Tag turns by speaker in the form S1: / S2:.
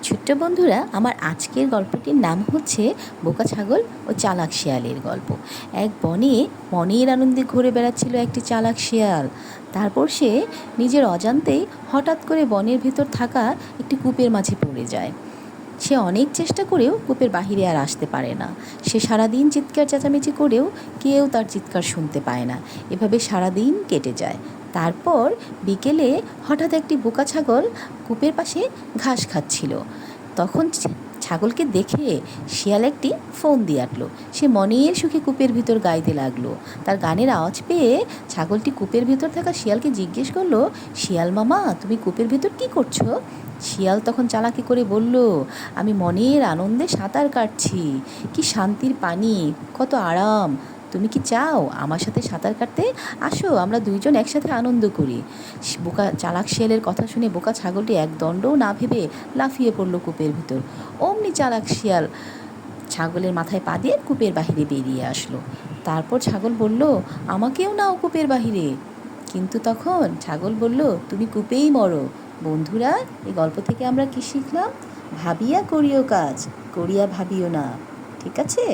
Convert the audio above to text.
S1: ছোট্ট বন্ধুরা, আমার আজকের গল্পটির নাম হচ্ছে বোকা ছাগল ও চালাক শিয়ালের গল্প। এক বনে মনের আনন্দে ঘুরে বেড়াচ্ছিল একটি চালাক শিয়াল। তারপর সে নিজের অজান্তেই হঠাৎ করে বনের ভেতর থাকা একটি কূপের মাঝে পড়ে যায়। সে অনেক চেষ্টা করেও কূপের বাহিরে আর আসতে পারে না। সে সারাদিন চিৎকার চেঁচামেচি করেও কেউ তার চিৎকার শুনতে পায় না। এভাবে সারাদিন কেটে যায়। তারপর বিকেলে হঠাৎ একটি বোকা ছাগল কূপের পাশে ঘাস খাচ্ছিল। তখন ছাগলকে দেখে শিয়াল একটি ফোন দিয়ে আটলো। সে মনের সুখে কূপের ভিতর গাইতে লাগলো। তার গানের আওয়াজ পেয়ে ছাগলটি কূপের ভিতর থাকা শিয়ালকে জিজ্ঞেস করলো, শিয়াল মামা, তুমি কূপের ভিতর কী করছো? শিয়াল তখন চালাকি করে বলল, আমি মনের আনন্দে সাঁতার কাটছি। কি শান্তির পানি, কত আরাম! তুমি কি চাও আমার সাথে সাঁতার কাটতে? আসো, আমরা দুইজন একসাথে আনন্দ করি। বোকা চালাক শিয়ালের কথা শুনে বোকা ছাগলটি এক দণ্ডও না ভেবে লাফিয়ে পড়লো কূপের ভিতর। অমনি চালাক শিয়াল ছাগলের মাথায় পা দিয়ে কূপের বাহিরে বেরিয়ে আসলো। তারপর ছাগল বলল, আমাকেও নাও কূপের বাহিরে। কিন্তু তখন ছাগল বলল, তুমি কূপেই মরো। বন্ধুরা, এই গল্প থেকে আমরা কি শিখলাম? ভাবিয়া করিও কাজ, করিয়া ভাবিও না। ঠিক আছে?